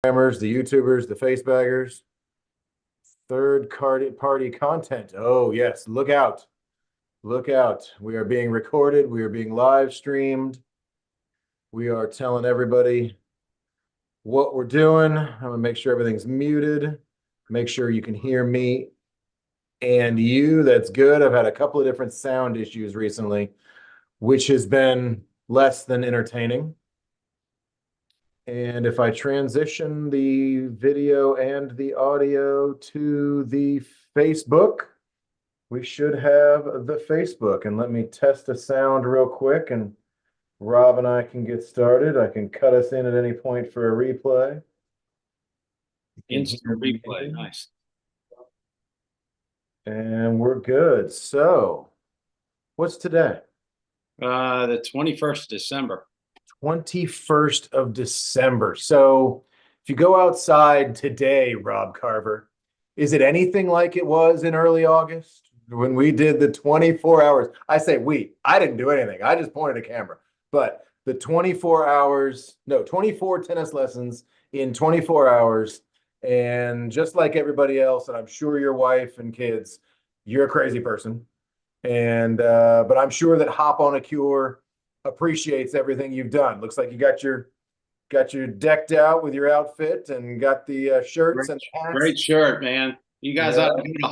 The YouTubers, the face baggers, party content. Oh, yes. Look out. Look out. We are being recorded. We are being live streamed. We are telling everybody what we're doing. I'm going to make sure everything's muted. Make sure you can hear me and you. That's good. I've had a couple of different sound issues recently, which has been less than entertaining. And if I transition the video and the audio to the Facebook, we should have the Facebook. And let me test the sound real quick, and Rob and I can get started. I can cut us in at any point for a replay. Instant replay, nice. And we're good. So, what's today? The 21st of December. 21st of December. So if you go outside today, Rob Carver, is it anything like it was in early August when we did the 24 hours? I say we, I didn't do anything. I just pointed a camera. But the 24 hours, no, 24 tennis lessons in 24 hours. And just like everybody else, and I'm sure your wife and kids, you're a crazy person. And but I'm sure that Hop on a Cure appreciates everything you've done. Looks like you got your decked out with your outfit and got the shirts and hats. Great shirt, man. You guys ought to go to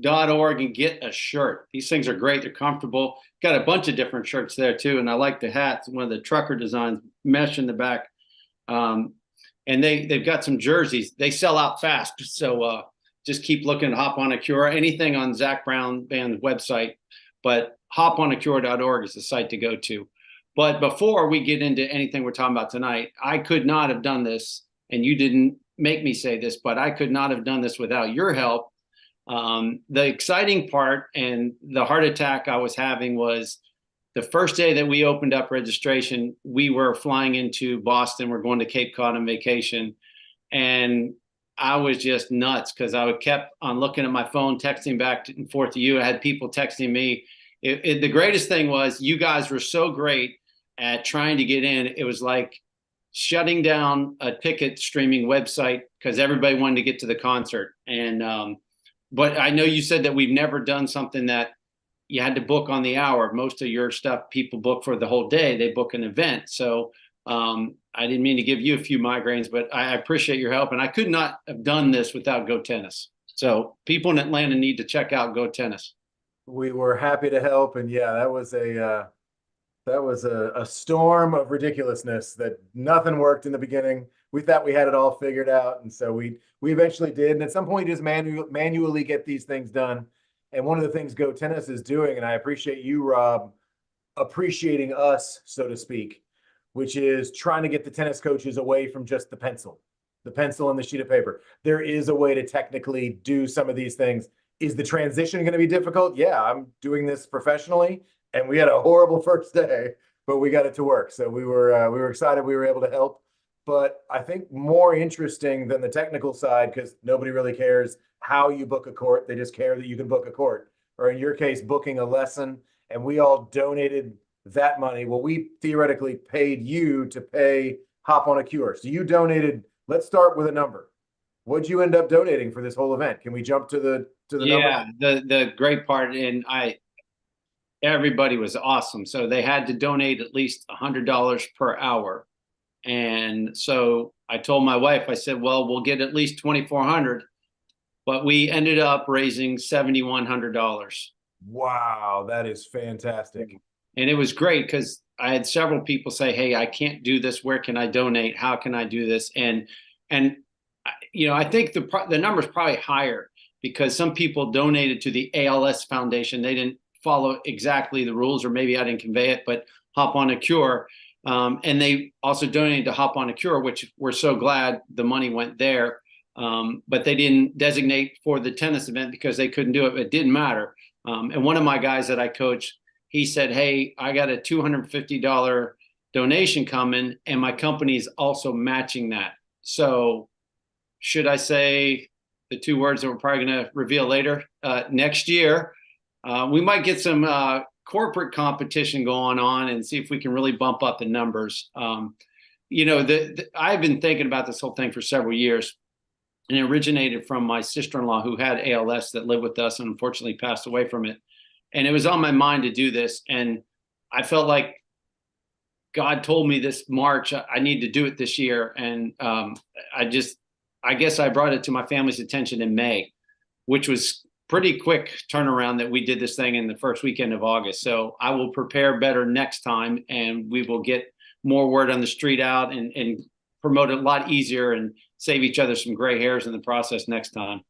hoponacure.org and get a shirt. These things are great. They're comfortable. Got a bunch of different shirts there too, and I like the hats. One of the trucker designs, mesh in the back, and they've got some jerseys. They sell out fast, so just keep looking at Hop on a Cure. Anything on Zach Brown Band's website, but hoponacure.org is the site to go to. But before we get into anything we're talking about tonight, I could not have done this, and you didn't make me say this, but I could not have done this without your help. The exciting part and the heart attack I was having was the first day that we opened up registration, we were flying into Boston. We're going to Cape Cod on vacation. And I was just nuts because I kept on looking at my phone, texting back and forth to you. I had people texting me. The greatest thing was you guys were so great at trying to get in. It was like shutting down a ticket streaming website because everybody wanted to get to the concert. And but I know you said that we've never done something that you had to book on the hour. Most of your stuff people book for the whole day. They book an event. So I didn't mean to give you a few migraines, but I appreciate your help. And I could not have done this without GoTennis. So people in Atlanta need to check out GoTennis. We were happy to help, and yeah, that was a storm of ridiculousness that nothing worked in the beginning. We thought we had it all figured out, and so we eventually did. And at some point, you just manually get these things done. And one of the things GoTennis is doing, and I appreciate you, Rob, appreciating us, so to speak, which is trying to get the tennis coaches away from just the pencil and the sheet of paper. There is a way to technically do some of these things. Is the transition going to be difficult? Yeah, I'm doing this professionally, and we had a horrible first day, but we got it to work. So we were excited we were able to help. But I think more interesting than the technical side, because nobody really cares how you book a court. They just care that you can book a court, or in your case, booking a lesson. And we all donated that money. Well, we theoretically paid you to pay Hop on a Cure. So you donated. Let's start with a number. What'd you end up donating for this whole event? Can we jump to the number? Yeah, the great part, and everybody was awesome. So they had to donate at least $100 per hour. And so I told my wife, I said, well, we'll get at least $2,400, but we ended up raising $7,100. Wow, that is fantastic. And it was great because I had several people say, hey, I can't do this. Where can I donate? How can I do this? And you know, I think the number's probably higher because some people donated to the ALS Foundation. They didn't follow exactly the rules, or maybe I didn't convey it, but Hop on a Cure. And they also donated to Hop on a Cure, which we're so glad the money went there. But they didn't designate for the tennis event because they couldn't do it. It didn't matter. And one of my guys that I coach, he said, hey, I got a $250 donation coming, and my company is also matching that. So should I say the two words that we're probably going to reveal later? Next year, we might get some corporate competition going on and see if we can really bump up the numbers. I've been thinking about this whole thing for several years, and it originated from my sister-in-law who had ALS that lived with us and unfortunately passed away from it. And it was on my mind to do this. And I felt like God told me this March, I need to do it this year. And I guess I brought it to my family's attention in May, which was pretty quick turnaround that we did this thing in the first weekend of August. So I will prepare better next time, and we will get more word on the street out and promote it a lot easier and save each other some gray hairs in the process next time.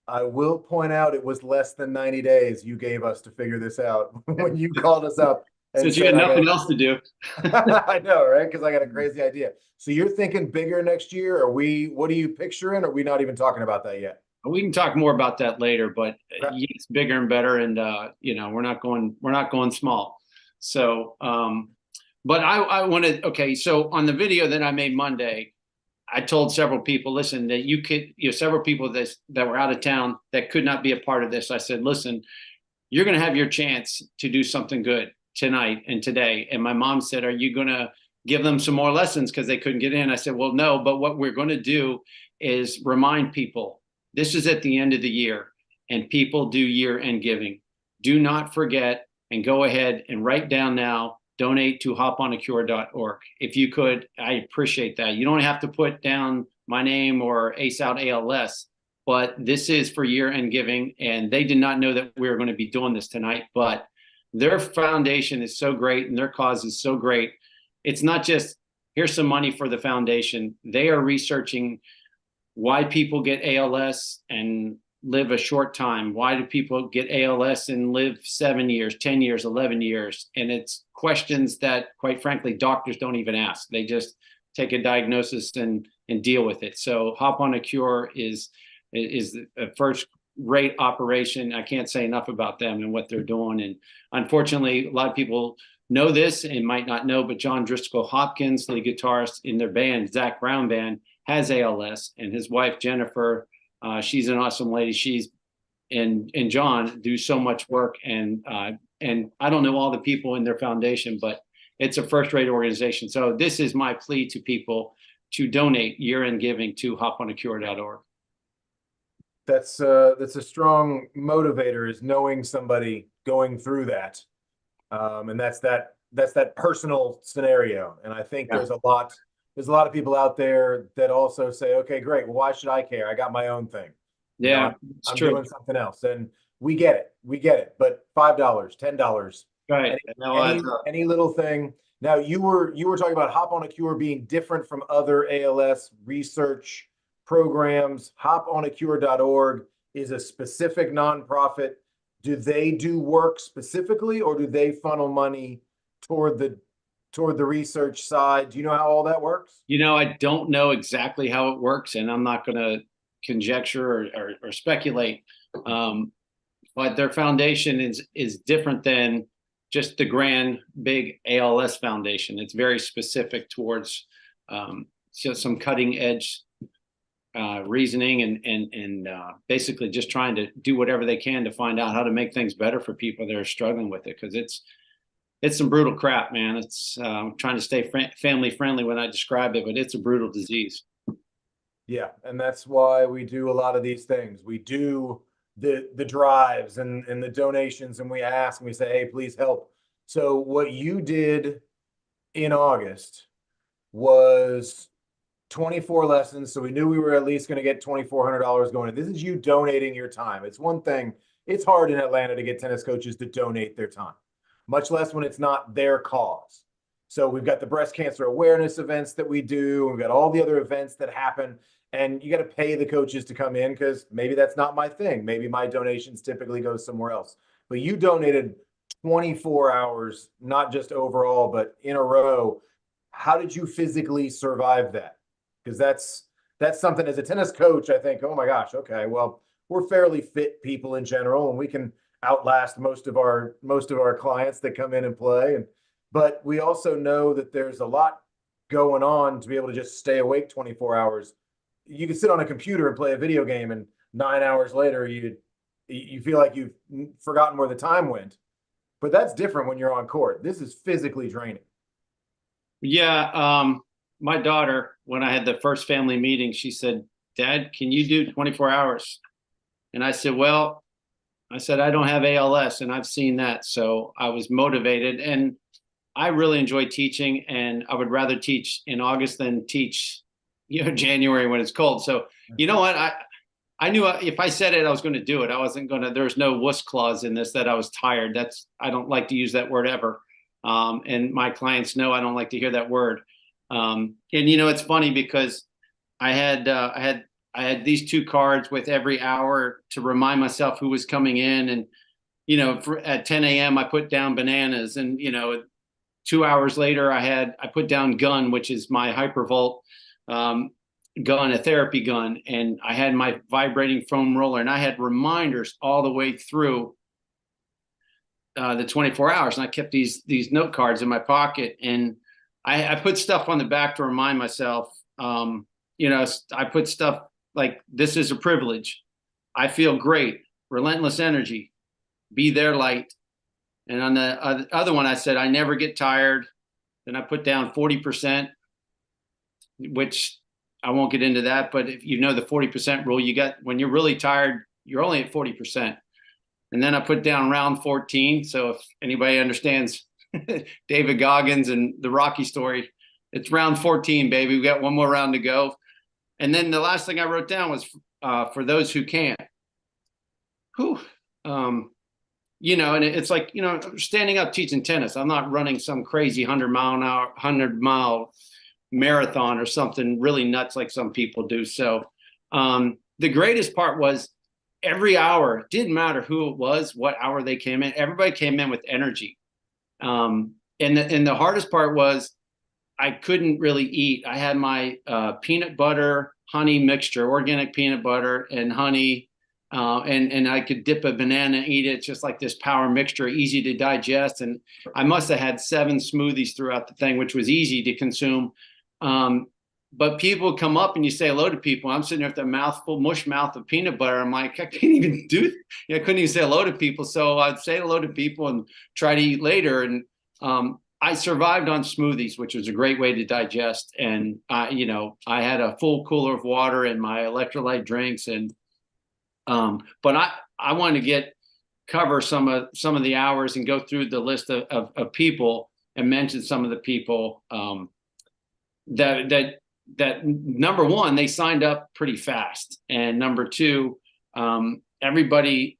I will point out it was less than 90 days you gave us to figure this out when you called us up and Since you had said, nothing else to do. I know, right? Because I got a crazy idea. So you're thinking bigger next year? What are you picturing? Or are we not even talking about that yet? We can talk more about that later, but Okay. it's bigger and better, and we're not going small. So, but I wanted, okay, so on the video that I made Monday, I told several people, listen, that several people that were out of town that could not be a part of this. I said, listen, you're going to have your chance to do something good tonight and today. And my mom said, are you going to give them some more lessons because they couldn't get in? I said, well, no, but what we're going to do is remind people this is at the end of the year, and people do year-end giving. Do not forget, and go ahead and write down now, donate to hoponacure.org. If you could, I appreciate that. You don't have to put down my name or ACE OUT ALS, but this is for year-end giving, and they did not know that we were going to be doing this tonight, but their foundation is so great and their cause is so great. It's not just, here's some money for the foundation. They are researching why people get ALS and live a short time. Why do people get ALS and live 7 years, 10 years, 11 years? And it's questions that, quite frankly, doctors don't even ask. They just take a diagnosis and deal with it. So Hop on a Cure is a first-rate operation. I can't say enough about them and what they're doing. And unfortunately, a lot of people know this and might not know, but John Driscoll Hopkins, the guitarist in their band, Zach Brown Band, has ALS, and his wife, Jennifer, she's an awesome lady. She's and John do so much work, and I don't know all the people in their foundation, but it's a first-rate organization. So this is my plea to people to donate year-end giving to hoponacure.org. That's a strong motivator, is knowing somebody going through that. And that's that personal scenario. And I think there's a lot of people out there that also say, okay, great. Well, why should I care? I got my own thing. Yeah, I'm doing something else. And we get it. But $5, $10, right. any little thing. Now you were talking about Hop on a Cure being different from other ALS research programs. Hoponacure.org is a specific nonprofit. Do they do work specifically, or do they funnel money toward the research side? Do you know how all that works? I don't know exactly how it works, and I'm not going to conjecture or speculate. But their foundation is different than just the grand big ALS foundation. It's very specific towards some cutting edge reasoning and basically just trying to do whatever they can to find out how to make things better for people that are struggling with it, because it's some brutal crap, man. It's trying to stay family friendly when I describe it, but it's a brutal disease. Yeah, and that's why we do a lot of these things. We do the drives and the donations, and we ask and we say, hey, please help. So what you did in August was 24 lessons. So we knew we were at least going to get $2,400 going in. This is you donating your time. It's one thing. It's hard in Atlanta to get tennis coaches to donate their time, much less when it's not their cause. So we've got the breast cancer awareness events that we do. We've got all the other events that happen, and you got to pay the coaches to come in because maybe that's not my thing. Maybe my donations typically go somewhere else. But you donated 24 hours, not just overall, but in a row. How did you physically survive that? Because that's something as a tennis coach, I think, oh my gosh, okay, well, we're fairly fit people in general, and we can outlast most of our clients that come in and play. But we also know that there's a lot going on to be able to just stay awake 24 hours. You can sit on a computer and play a video game, and 9 hours later, you feel like you've forgotten where the time went. But that's different when you're on court. This is physically draining. Yeah. my daughter, when I had the first family meeting, she said, "Dad, can you do 24 hours?" And I said, "Well," I said, "I don't have ALS, and I've seen that." So I was motivated, and I really enjoy teaching, and I would rather teach in August than teach, January when it's cold. So you know what? I knew if I said it, I was going to do it. I wasn't going to, there's no wuss clause in this that I was tired. I don't like to use that word ever. And my clients know I don't like to hear that word. And it's funny because I had these two cards with every hour to remind myself who was coming in. And, at 10 a.m. I put down bananas, and, 2 hours later I put down gun, which is my hypervolt, gun, a therapy gun, and I had my vibrating foam roller, and I had reminders all the way through the 24 hours, and I kept these note cards in my pocket, and I put stuff on the back to remind myself. I put stuff like, "This is a privilege. I feel great. Relentless energy. Be their light." And on the other one, I said, "I never get tired." Then I put down 40%, which I won't get into that, but if you know the 40% rule, when you're really tired, you're only at 40%. And then I put down round 14. So if anybody understands David Goggins and the Rocky story, it's round 14, baby. We got one more round to go. And then the last thing I wrote down was for those who can't. Whew. And it's like, standing up teaching tennis. I'm not running some crazy 100-mile marathon or something really nuts like some people do. So the greatest part was every hour, it didn't matter who it was, what hour they came in, everybody came in with energy. And the hardest part was I couldn't really eat. I had my peanut butter honey mixture, organic peanut butter and honey, and I could dip a banana and eat it. It's just like this power mixture, easy to digest. And I must have had 7 smoothies throughout the thing, which was easy to consume. But people come up and you say hello to people. I'm sitting there with a mouthful, mush mouth of peanut butter. I'm like, I can't even I couldn't even say hello to people. So I'd say hello to people and try to eat later. And I survived on smoothies, which was a great way to digest. And I had a full cooler of water and my electrolyte drinks. And but I wanted to cover some of the hours and go through the list of people and mention some of the people that number one, they signed up pretty fast, and number two, everybody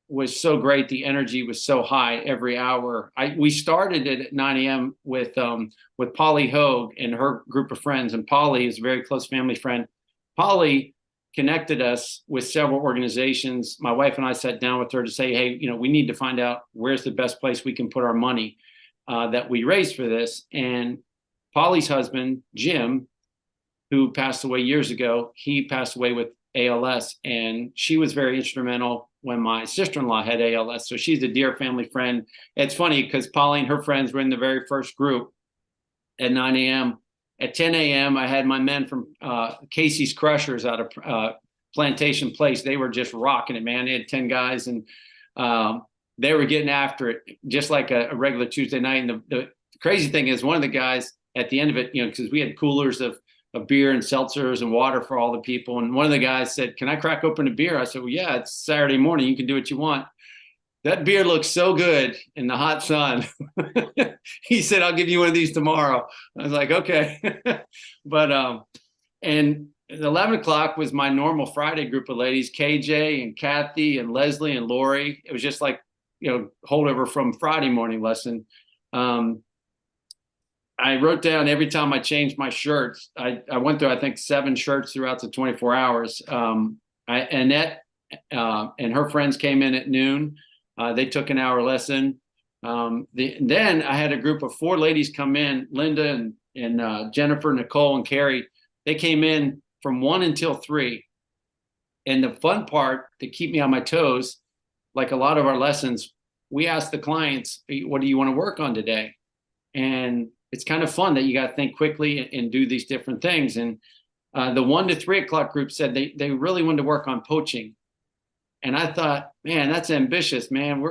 was so great. The energy was so high every hour. We started it at 9 a.m. with Polly Hogue and her group of friends, and Polly is a very close family friend. Polly connected us with several organizations. My wife and I sat down with her to say, hey, we need to find out where's the best place we can put our money that we raised for this. And Polly's husband, Jim, who passed away years ago, he passed away with ALS, and she was very instrumental when my sister-in-law had ALS. So she's a dear family friend. It's funny because Polly and her friends were in the very first group at 9 a.m. At 10 a.m., I had my men from Casey's Crushers out of Plantation Place. They were just rocking it, man. They had 10 guys, and they were getting after it just like a regular Tuesday night. And the crazy thing is, one of the guys at the end of it, because we had coolers of beer and seltzers and water for all the people. And one of the guys said, can I crack open a beer? I said, well, yeah, it's Saturday morning. You can do what you want. That beer looks so good in the hot sun. He said, I'll give you one of these tomorrow. I was like, okay. But, and at 11 o'clock was my normal Friday group of ladies, KJ and Kathy and Leslie and Lori. It was just like, holdover from Friday morning lesson. I wrote down every time I changed my shirts. I went through, I think, 7 shirts throughout the 24 hours. Annette and her friends came in at noon. They took an hour lesson. Then I had a group of 4 ladies come in, Linda and Jennifer, Nicole, and Carrie. They came in from 1 until 3. And the fun part to keep me on my toes, like a lot of our lessons, we asked the clients, what do you want to work on today? And it's kind of fun that you got to think quickly and do these different things. And the 1 to 3 o'clock group said they really wanted to work on poaching. And I thought, man, that's ambitious, man.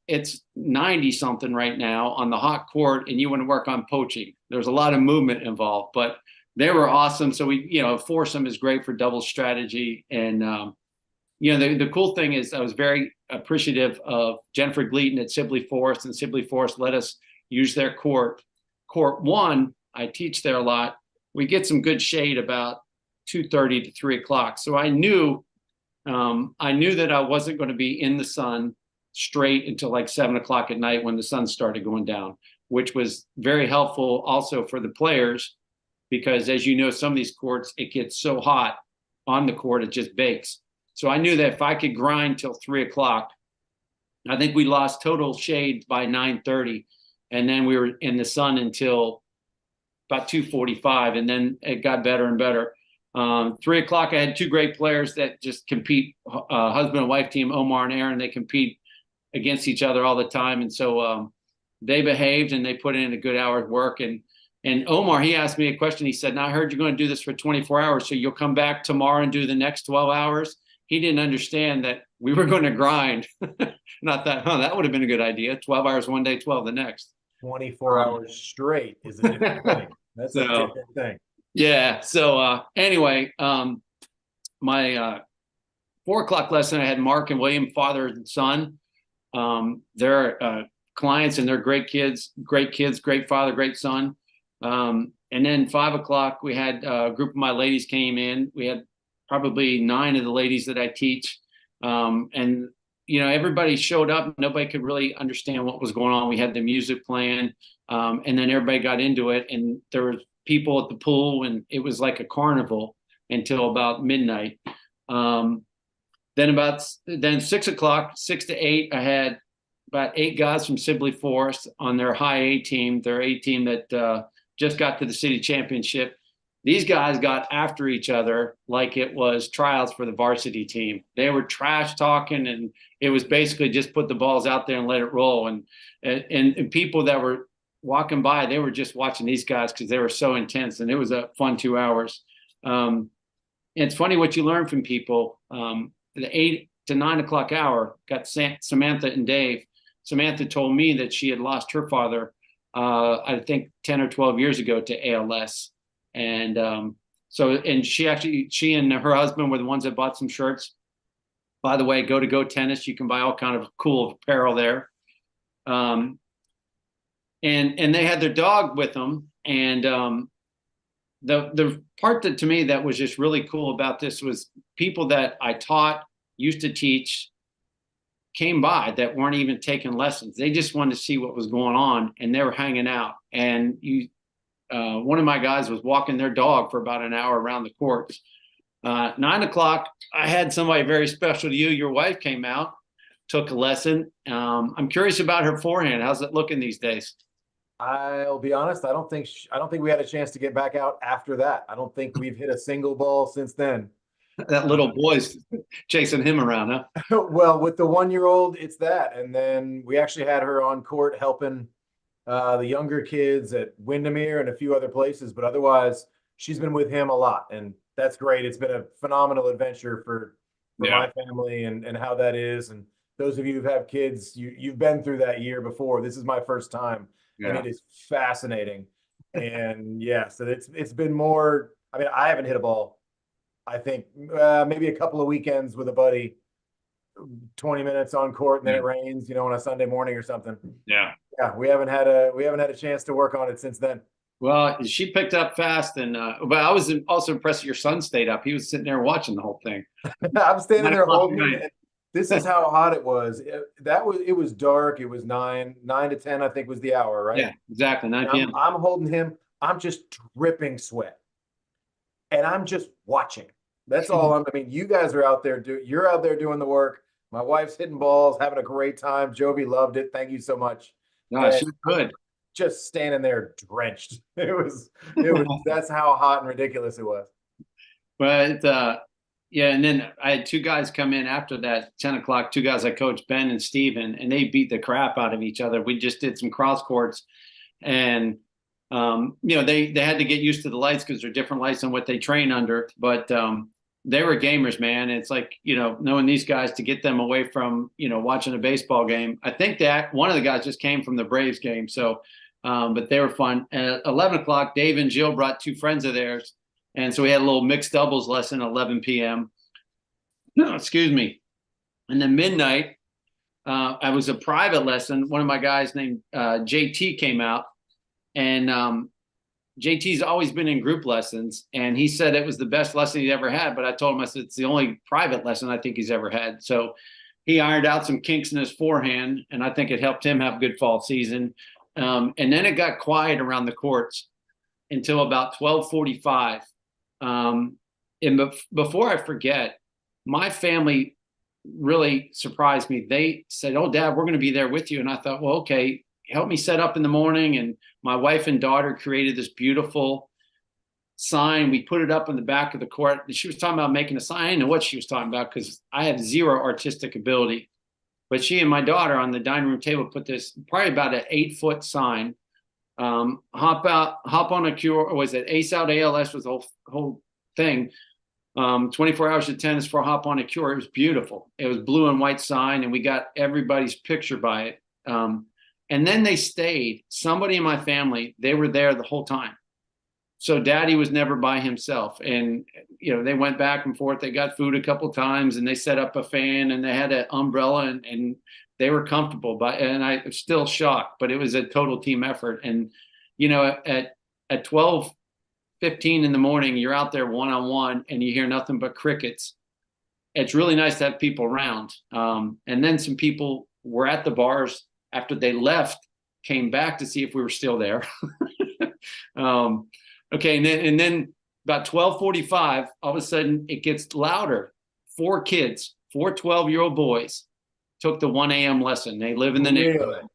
It's 90 something right now on the hot court, and you want to work on poaching. There's a lot of movement involved, but they were awesome. So foursome is great for double strategy. And, the cool thing is I was very appreciative of Jennifer Gleaton at Sibley Forest, and Sibley Forest let us use their court. Court 1, I teach there a lot. We get some good shade about 2:30 to 3 o'clock. So I knew that I wasn't going to be in the sun straight until like 7 o'clock at night when the sun started going down, which was very helpful also for the players, because as you know, some of these courts, it gets so hot on the court, it just bakes. So I knew that if I could grind till 3 o'clock, I think we lost total shade by 9:30. And then we were in the sun until about 2:45. And then it got better and better. 3 o'clock, I had two great players that just compete, husband and wife team, Omar and Aaron. They compete against each other all the time. And so they behaved and they put in a good hour's work. And Omar, he asked me a question. He said, now I heard you're going to do this for 24 hours. So you'll come back tomorrow and do the next 12 hours. He didn't understand that we were going to grind. Not that, that would have been a good idea. 12 hours one day, 12 the next. 24 hours straight is a different thing. That's a different thing. Yeah. So anyway, my 4 o'clock lesson, I had Mark and William, father and son. They're clients, and they're great kids, great father, great son. And then 5 o'clock, we had a group of my ladies came in. We had probably 9 of the ladies that I teach. And everybody showed up. Nobody could really understand what was going on. We had the music playing, and then everybody got into it. And there were people at the pool, and it was like a carnival until about midnight. Then 6 o'clock, 6 to 8, I had about 8 guys from Sibley Forest on their high A team, their A team that just got to the city championship. These guys got after each other like it was tryouts for the varsity team. They were trash talking, and it was basically just put the balls out there and let it roll. And people that were walking by, they were just watching these guys because they were so intense, and it was a fun 2 hours. It's funny what you learn from people. The 8 to 9 o'clock hour, got Samantha and Dave. Samantha told me that she had lost her father, I think 10 or 12 years ago, to ALS. And she and her husband were the ones that bought some shirts. By the way, go to GoTennis. You can buy all kind of cool apparel there. And they had their dog with them. And the part that to me that was just really cool about this was people that I taught, used to teach, came by that weren't even taking lessons. They just wanted to see what was going on, and they were hanging out. And one of my guys was walking their dog for about an hour around the courts. 9 o'clock, I had somebody very special to you. Your wife came out, took a lesson. I'm curious about her forehand. How's it looking these days? I'll be honest. I don't think we had a chance to get back out after that. I don't think we've hit a single ball since then. That little boy's chasing him around, huh? Well, with the 1-year-old, it's that. And then we actually had her on court helping the younger kids at Windermere and a few other places. But otherwise, she's been with him a lot. And that's great. It's been a phenomenal adventure for my family and how that is. And those of you who have kids, you've been through that year before. This is my first time. Yeah. And it is fascinating. And yeah, so it's been more. I mean, I haven't hit a ball. I think maybe a couple of weekends with a buddy, 20 minutes on court, and then it rains, on a Sunday morning or something. Yeah. Yeah, we haven't had a chance to work on it since then. Well, she picked up fast, and but I was also impressed that your son stayed up. He was sitting there watching the whole thing. I'm standing there holding it. This is how hot it was. It was dark. It was 9 to 10, I think was the hour, right? Yeah, exactly. 9 p.m. I'm holding him. I'm just dripping sweat, and I'm just watching. That's all. I mean, you guys are out there. You're out there doing the work. My wife's hitting balls, having a great time. Jovi loved it. Thank you so much. No, she's good. Just standing there drenched. It was. That's how hot and ridiculous it was. But yeah, and then I had 2 guys come in after that 10 o'clock. 2 guys I coached, Ben and Steven, and they beat the crap out of each other. We just did some cross courts, and they had to get used to the lights because they're different lights than what they train under. But they were gamers, man. It's like, knowing these guys, to get them away from, watching a baseball game. I think that one of the guys just came from the Braves game. So, but they were fun. At 11 o'clock, Dave and Jill brought two friends of theirs. And so we had a little mixed doubles lesson at 11 p.m. No, excuse me. And then midnight, I was a private lesson. One of my guys named JT came out, and JT's always been in group lessons, and he said it was the best lesson he'd ever had. But I told him, I said, it's the only private lesson I think he's ever had. So he ironed out some kinks in his forehand, and I think it helped him have a good fall season. And then it got quiet around the courts until about 12:45. And before I forget, my family really surprised me. They said, "Oh, Dad, we're going to be there with you." And I thought, well, okay, help me set up in the morning. And my wife and daughter created this beautiful sign. We put it up in the back of the court. She was talking about making a sign. I didn't know what she was talking about because I have zero artistic ability. But she and my daughter on the dining room table put this probably about an 8-foot sign. Hop on a cure. Or was it ACE OUT ALS was the whole thing. 24 hours of tennis for hop on a cure. It was beautiful. It was blue and white sign, and we got everybody's picture by it. And then they stayed. Somebody in my family, they were there the whole time. So Daddy was never by himself. And, they went back and forth. They got food a couple times, and they set up a fan, and they had an umbrella, and they were comfortable. And I was still shocked, but it was a total team effort. And, at 12:15 in the morning, you're out there one-on-one, and you hear nothing but crickets. It's really nice to have people around. And then some people were at the bars after they left, came back to see if we were still there. Okay, and then about 12:45, all of a sudden it gets louder. 4 kids, 4 12-year-old boys took the 1 a.m. lesson. They live in the neighborhood.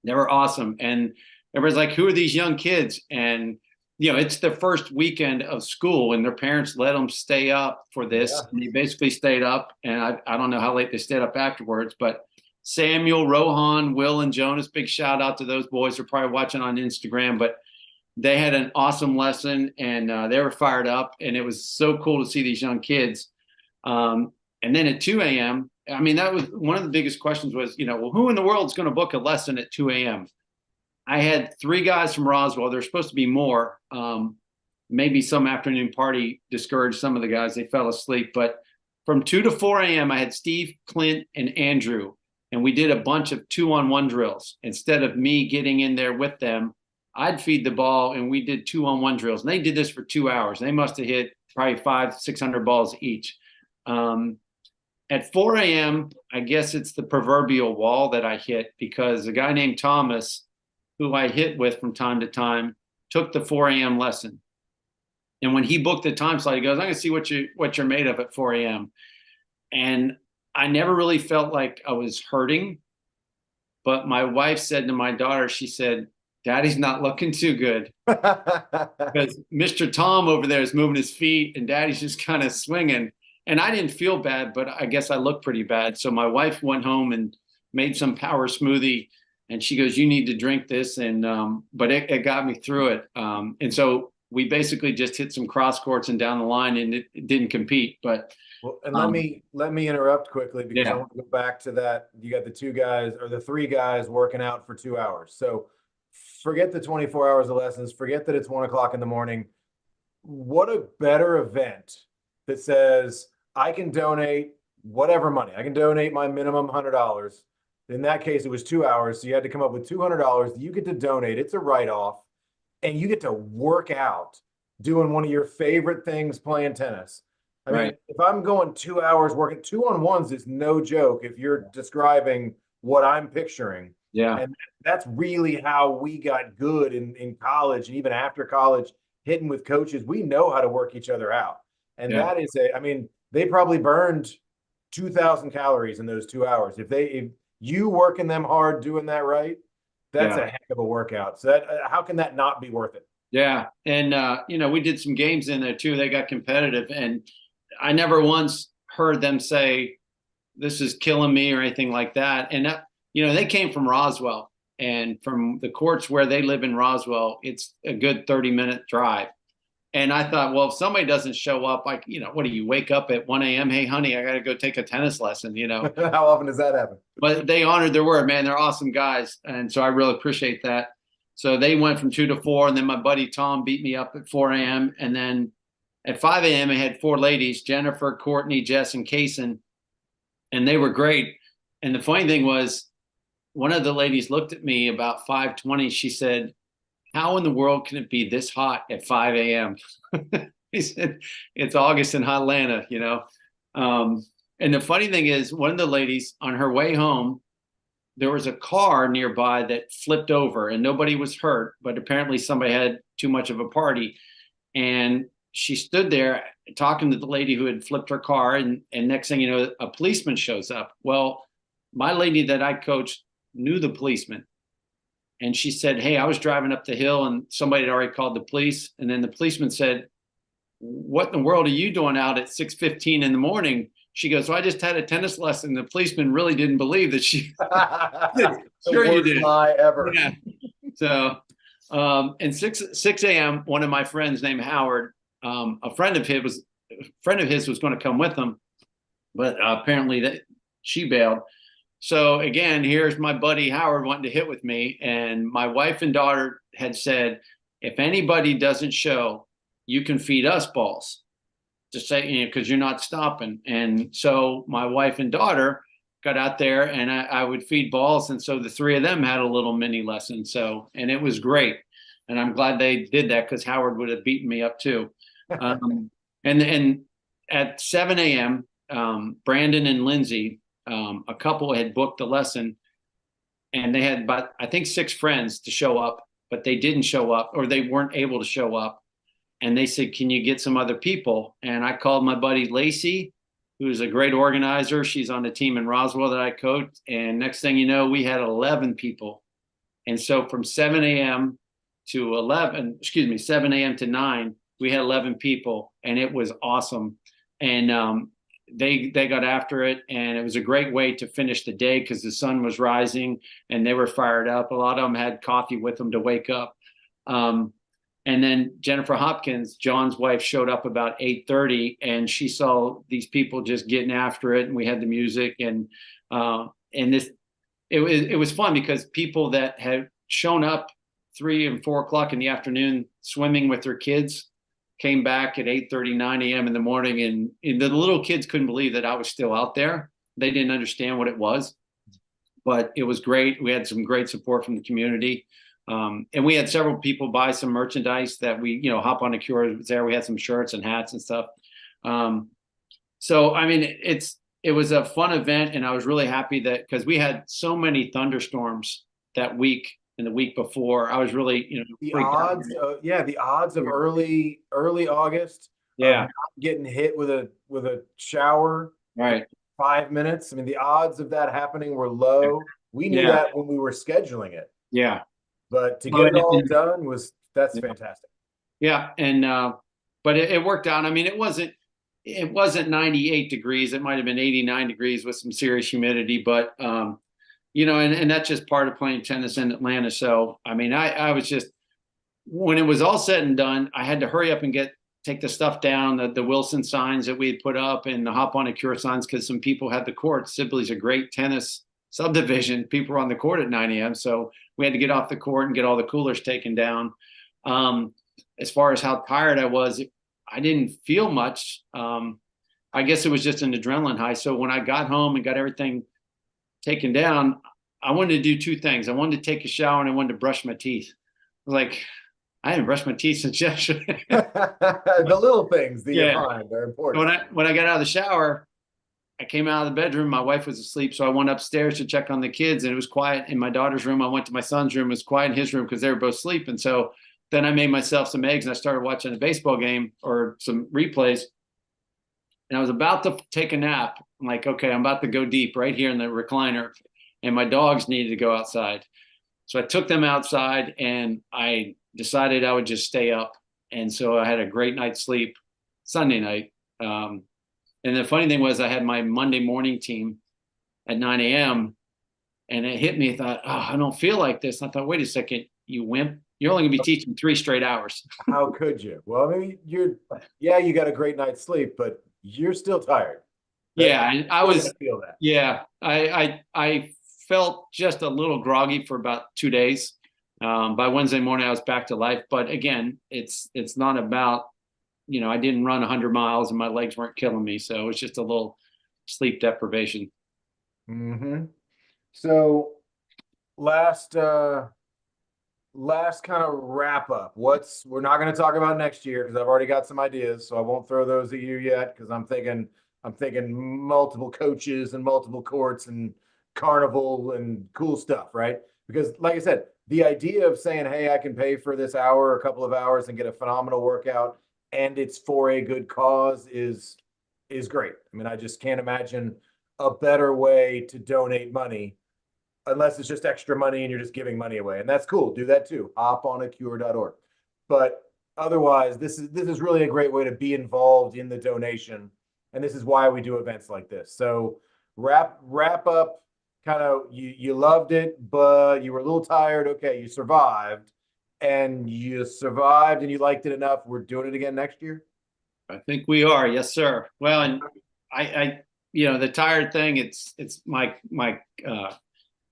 They were awesome. And everybody's like, who are these young kids? And, it's their first weekend of school, and their parents let them stay up for this. Yeah. And they basically stayed up, and I don't know how late they stayed up afterwards, but Samuel, Rohan, Will, and Jonas, big shout out to those boys. They're probably watching on Instagram, but they had an awesome lesson, and they were fired up, and it was so cool to see these young kids. And then at 2 a.m., I mean, that was one of the biggest questions was, well, who in the world is going to book a lesson at 2 a.m.? I had 3 guys from Roswell. There's supposed to be more. Maybe some afternoon party discouraged some of the guys. They fell asleep. But from 2 to 4 a.m., I had Steve, Clint, and Andrew. And we did a bunch of 2-on-1 drills. Instead of me getting in there with them, I'd feed the ball, and we did 2-on-1 drills. And they did this for 2 hours. They must have hit probably 500-600 balls each. At 4 a.m., I guess it's the proverbial wall that I hit, because a guy named Thomas, who I hit with from time to time, took the 4 a.m. lesson. And when he booked the time slot, he goes, I'm going to see what you're made of at 4 a.m. And I never really felt like I was hurting. But my wife said to my daughter, she said, Daddy's not looking too good. Because Mr. Tom over there is moving his feet, and Daddy's just kind of swinging. And I didn't feel bad, but I guess I looked pretty bad. So my wife went home and made some power smoothie. And she goes, you need to drink this. And but it got me through it. And so we basically just hit some cross courts and down the line, and it didn't compete. But well, and let me interrupt quickly, because I want to go back to that. You got the 2 guys or the 3 guys working out for 2 hours. So forget the 24 hours of lessons. Forget that it's 1 o'clock in the morning. What a better event that says I can donate whatever money. I can donate my minimum $100. In that case, it was 2 hours. So you had to come up with $200 that you get to donate. It's a write-off, and you get to work out doing one of your favorite things, playing tennis. I mean, if I'm going 2 hours working 2-on-1s, is no joke if you're describing what I'm picturing. Yeah. And that's really how we got good in college, and even after college, hitting with coaches. We know how to work each other out. And that is I mean, they probably burned 2,000 calories in those 2 hours. If you working them hard, doing that right, that's a heck of a workout. So how can that not be worth it? Yeah. And, we did some games in there too. They got competitive, and I never once heard them say, this is killing me or anything like that. And, they came from Roswell, and from the courts where they live in Roswell, it's a good 30-minute drive. And I thought, well, if somebody doesn't show up, like, what do you wake up at 1 a.m.? Hey, honey, I got to go take a tennis lesson, How often does that happen? But they honored their word, man. They're awesome guys. And so I really appreciate that. So they went from 2 to 4. And then my buddy Tom beat me up at 4 a.m. And then at 5 a.m., I had 4 ladies, Jennifer, Courtney, Jess, and Kaysen. And they were great. And the funny thing was, one of the ladies looked at me about 5:20. She said, how in the world can it be this hot at 5 a.m.? He said, it's August in Atlanta, And the funny thing is, one of the ladies on her way home, there was a car nearby that flipped over and nobody was hurt, but apparently somebody had too much of a party. And she stood there talking to the lady who had flipped her car. And next thing you know, a policeman shows up. Well, my lady that I coached knew the policeman. And she said, hey, I was driving up the hill and somebody had already called the police. And then the policeman said, what in the world are you doing out at 6:15 in the morning? She goes, well, I just had a tennis lesson. The policeman really didn't believe that she. Sure you did. Lie ever. Yeah. So, and 6 a.m., one of my friends named Howard, a friend of his was going to come with them, but apparently that she bailed. So again, here's my buddy Howard wanting to hit with me, and my wife and daughter had said, if anybody doesn't show, you can feed us balls. Just say, because you're not stopping. And so my wife and daughter got out there, and I would feed balls, and so the 3 of them had a little mini lesson. So, and it was great, and I'm glad they did that because Howard would have beaten me up too. And at 7 a.m., Brandon and Lindsay, a couple had booked the lesson, and they had about, I think, 6 friends to show up, but they didn't show up, or they weren't able to show up. And they said, can you get some other people? And I called my buddy Lacey, who's a great organizer. She's on the team in Roswell that I coached. And next thing you know, we had 11 people. And so from 7 a.m. to 7 a.m. to 9, we had 11 people, and it was awesome. And they got after it, and it was a great way to finish the day because the sun was rising and they were fired up. A lot of them had coffee with them to wake up. And then Jennifer Hopkins, John's wife, showed up about 8:30, and she saw these people just getting after it. And we had the music, and it was fun because people that had shown up 3 and 4 o'clock in the afternoon swimming with their kids came back at 8:30, 9 a.m. in the morning, and the little kids couldn't believe that I was still out there. They didn't understand what it was, but it was great. We had some great support from the community. And we had several people buy some merchandise that we, Hop on a Cure was there. We had some shirts and hats and stuff. So, I mean, it was a fun event, and I was really happy that because we had so many thunderstorms that week and the week before. I was really, the odds, the odds of early August, yeah, getting hit with a shower, right, 5 minutes. I mean, the odds of that happening were low. We knew that when we were scheduling it. Yeah. But to get it all done that's fantastic. Yeah. And, but it worked out. I mean, it wasn't 98 degrees. It might've been 89 degrees with some serious humidity, but, and that's just part of playing tennis in Atlanta. So, I mean, I was just, when it was all said and done, I had to hurry up and take the stuff down, the Wilson signs that we had put up and the Hop on a Cure signs, because some people had the court. Sibley's a great tennis subdivision. People were on the court at 9 a.m. So we had to get off the court and get all the coolers taken down. As far as how tired I was, I didn't feel much. I guess it was just an adrenaline high. So when I got home and got everything taken down, I wanted to do 2 things. I wanted to take a shower and I wanted to brush my teeth. I was like, I haven't brushed my teeth since yesterday. The little things that you find are important. When I got out of the shower, I came out of the bedroom. My wife was asleep, so I went upstairs to check on the kids, and it was quiet in my daughter's room. I went to my son's room. It was quiet in his room because they were both sleeping. So then I made myself some eggs, and I started watching a baseball game or some replays. And I was about to take a nap. I'm like, okay, I'm about to go deep right here in the recliner, and my dogs needed to go outside. So I took them outside, and I decided I would just stay up. And so I had a great night's sleep Sunday night. And the funny thing was I had my Monday morning team at 9 a.m. and it hit me. I thought, oh, I don't feel like this. And I thought, wait a second, you wimp. you're only gonna be teaching 3 straight hours. How could you? Well, I mean, yeah, you got a great night's sleep, but you're still tired. Right? Yeah, and I You're was, gonna feel that. yeah, I felt just a little groggy for about 2 days. By Wednesday morning, I was back to life. But again, it's not about, I didn't run 100 miles and my legs weren't killing me, so it's just a little sleep deprivation. Mm-hmm. So last last kind of wrap up. We're not going to talk about next year because I've already got some ideas, so I won't throw those at you yet because I'm thinking multiple coaches and multiple courts and carnival and cool stuff, right? Because like I said, the idea of saying, "Hey, I can pay for this hour or a couple of hours and get a phenomenal workout and it's for a good cause" is great. I mean, I just can't imagine a better way to donate money unless it's just extra money and you're just giving money away. And that's cool. Do that too. Hoponacure.org. But otherwise, this is really a great way to be involved in the donation. And this is why we do events like this. So wrap up kind of you loved it, but you were a little tired. Okay, you survived. And you survived and you liked it enough. We're doing it again next year. I think we are, yes, sir. Well, and I the tired thing, it's my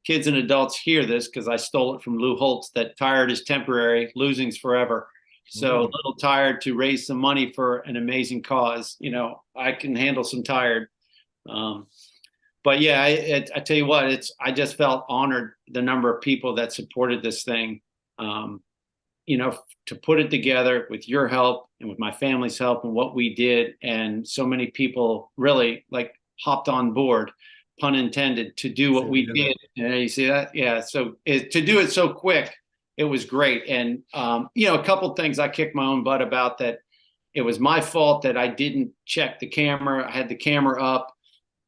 kids and adults hear this because I stole it from Lou Holtz, that tired is temporary, losing's forever. So a little tired to raise some money for an amazing cause. I can handle some tired. But yeah, I tell you what, I just felt honored the number of people that supported this thing. To put it together with your help and with my family's help and what we did, and so many people really like hopped on board, pun intended, to do what we did. And you see that? Yeah. So to do it so quick, it was great. And, a couple things I kicked my own butt about, that it was my fault that I didn't check the camera. I had the camera up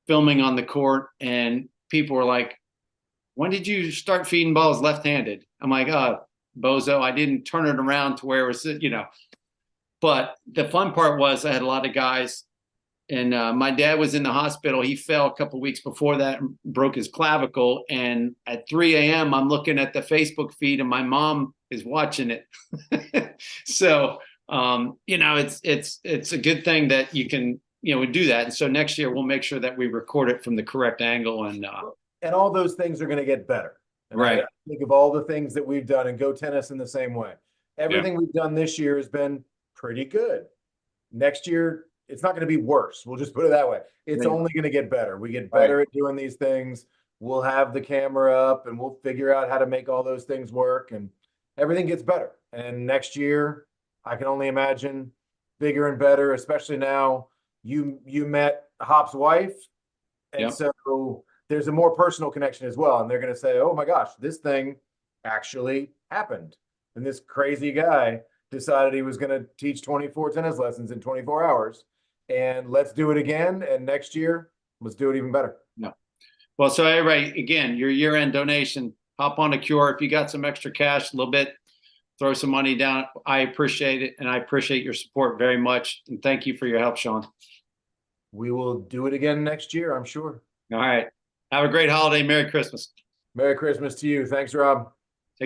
filming on the court, and people were like, "When did you start feeding balls left-handed?" I'm like, bozo, I didn't turn it around to where it was, But the fun part was I had a lot of guys, and my dad was in the hospital. He fell a couple of weeks before that and broke his clavicle. And at 3 a.m., I'm looking at the Facebook feed, and my mom is watching it. So, it's a good thing that you can, do that. And so next year we'll make sure that we record it from the correct angle, and all those things are going to get better. And right. I think of all the things that we've done, and GoTennis in the same way. Everything we've done this year has been pretty good. Next year, it's not going to be worse. We'll just put it that way. It's only going to get better. We get better at doing these things. We'll have the camera up and we'll figure out how to make all those things work, and everything gets better. And next year, I can only imagine bigger and better, especially now you met Hop's wife. And so there's a more personal connection as well. And they're going to say, "Oh my gosh, this thing actually happened. And this crazy guy decided he was going to teach 24 tennis lessons in 24 hours. And let's do it again. And next year, let's do it even better." No. Well, so everybody, again, your year-end donation, hop on a cure. If you got some extra cash, a little bit, throw some money down. I appreciate it. And I appreciate your support very much. And thank you for your help, Shaun. We will do it again next year, I'm sure. All right. Have a great holiday. Merry Christmas. Merry Christmas to you. Thanks, Rob.